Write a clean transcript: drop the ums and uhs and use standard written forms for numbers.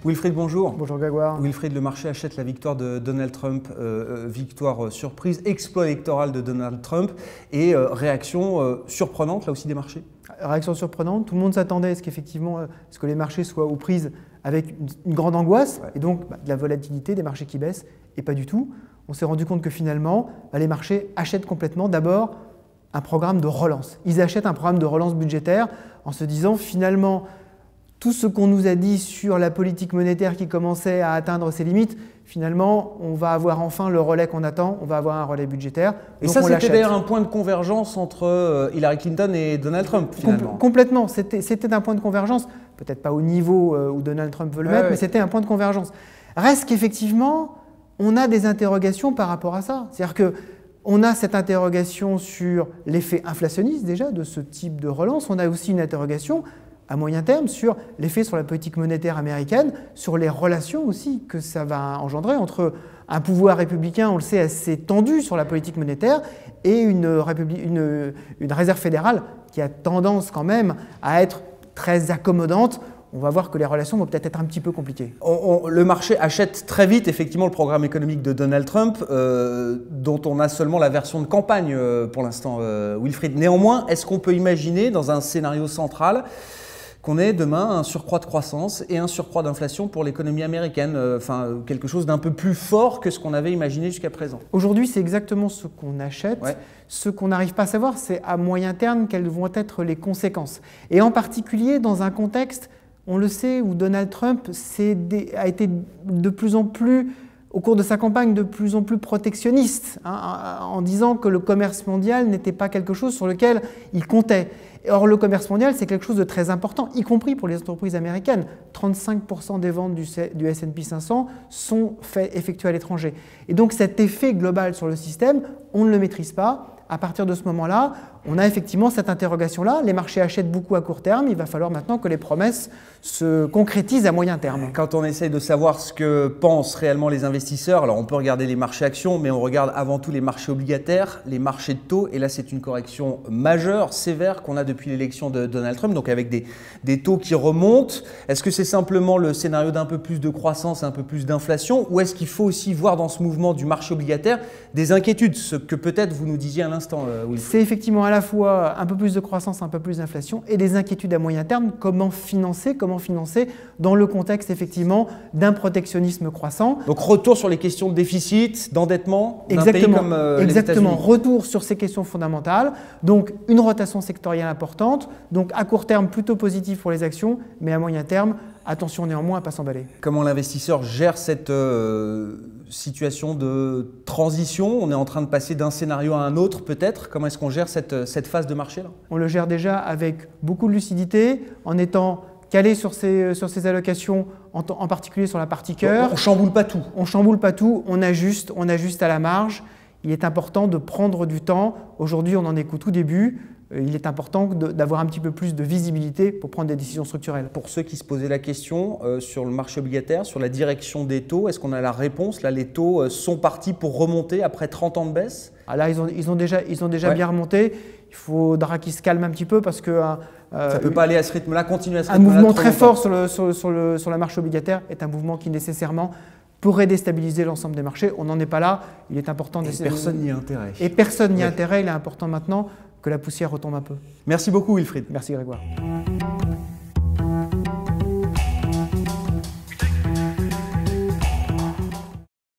Wilfried, bonjour. Bonjour Grégoire. Wilfried, le marché achète la victoire de Donald Trump, victoire surprise, exploit électoral de Donald Trump et réaction surprenante là aussi des marchés. Réaction surprenante, tout le monde s'attendait à ce qu'effectivement que les marchés soient aux prises avec une grande angoisse et donc de la volatilité, des marchés qui baissent et pas du tout. On s'est rendu compte que finalement les marchés achètent complètement d'abord un programme de relance. Ils achètent un programme de relance budgétaire en se disant finalement tout ce qu'on nous a dit sur la politique monétaire qui commençait à atteindre ses limites, finalement, on va avoir enfin le relais qu'on attend, on va avoir un relais budgétaire. Et ça, c'était d'ailleurs un point de convergence entre Hillary Clinton et Donald Trump, finalement. Complètement, c'était un point de convergence, peut-être pas au niveau où Donald Trump veut le mettre, mais c'était un point de convergence. Reste qu'effectivement, on a des interrogations par rapport à ça. C'est-à-dire qu'on a cette interrogation sur l'effet inflationniste déjà de ce type de relance, on a aussi une interrogation à moyen terme sur l'effet sur la politique monétaire américaine, sur les relations aussi que ça va engendrer entre un pouvoir républicain, on le sait, assez tendu sur la politique monétaire et une réserve fédérale qui a tendance quand même à être très accommodante. On va voir que les relations vont peut-être être un petit peu compliquées. Le marché achète très vite effectivement le programme économique de Donald Trump, dont on a seulement la version de campagne pour l'instant, Wilfried. Néanmoins, est-ce qu'on peut imaginer dans un scénario central qu'on ait demain un surcroît de croissance et un surcroît d'inflation pour l'économie américaine, quelque chose d'un peu plus fort que ce qu'on avait imaginé jusqu'à présent? Aujourd'hui, c'est exactement ce qu'on achète. Ouais. Ce qu'on n'arrive pas à savoir, c'est à moyen terme quelles vont être les conséquences. Et en particulier dans un contexte, on le sait, où Donald Trump a été de plus en plus, au cours de sa campagne, de plus en plus protectionniste, en disant que le commerce mondial n'était pas quelque chose sur lequel il comptait. Or, le commerce mondial, c'est quelque chose de très important, y compris pour les entreprises américaines. 35% des ventes du S&P 500 sont effectuées à l'étranger. Et donc, cet effet global sur le système, on ne le maîtrise pas. À partir de ce moment-là, on a effectivement cette interrogation-là. Les marchés achètent beaucoup à court terme. Il va falloir maintenant que les promesses se concrétisent à moyen terme. Quand on essaye de savoir ce que pensent réellement les investisseurs, alors on peut regarder les marchés actions, mais on regarde avant tout les marchés obligataires, les marchés de taux. Et là, c'est une correction majeure, sévère, qu'on a depuis l'élection de Donald Trump, donc avec des taux qui remontent. Est-ce que c'est simplement le scénario d'un peu plus de croissance, un peu plus d'inflation, ou est-ce qu'il faut aussi voir dans ce mouvement du marché obligataire des inquiétudes, ce que peut-être vous nous disiez à l'instant, Wilfried? C'est effectivement à la fois un peu plus de croissance, un peu plus d'inflation et des inquiétudes à moyen terme. Comment financer dans le contexte effectivement d'un protectionnisme croissant. Donc retour sur les questions de déficit, d'endettement d'un pays comme les États-Unis. Exactement, retour sur ces questions fondamentales. Donc une rotation sectorielle importante. Donc à court terme plutôt positif pour les actions, mais à moyen terme, attention néanmoins à ne pas s'emballer. Comment l'investisseur gère cette situation de transition? On est en train de passer d'un scénario à un autre peut-être. Comment est-ce qu'on gère cette phase de marché-là? On le gère déjà avec beaucoup de lucidité, en étant calé sur ces allocations, en particulier sur la partie cœur. On ne chamboule pas tout. On ne chamboule pas tout, on ajuste à la marge. Il est important de prendre du temps. Aujourd'hui, on en est qu'au tout début. Il est important d'avoir un petit peu plus de visibilité pour prendre des décisions structurelles. Pour ceux qui se posaient la question sur le marché obligataire, sur la direction des taux, est-ce qu'on a la réponse? Là, les taux sont partis pour remonter après 30 ans de baisse? Là, ils ont déjà bien remonté. Il faudra qu'ils se calment un petit peu parce que ça ne peut pas aller à ce rythme-là, continuer à ce rythme-là. Un mouvement très fort sur la marche obligataire est un mouvement qui nécessairement pourrait déstabiliser l'ensemble des marchés. On n'en est pas là. Il est important d'essayer. Personne n'y a intérêt. Et personne n'y a intérêt. Il est important maintenant que la poussière retombe un peu. Merci beaucoup, Wilfried. Merci, Grégoire.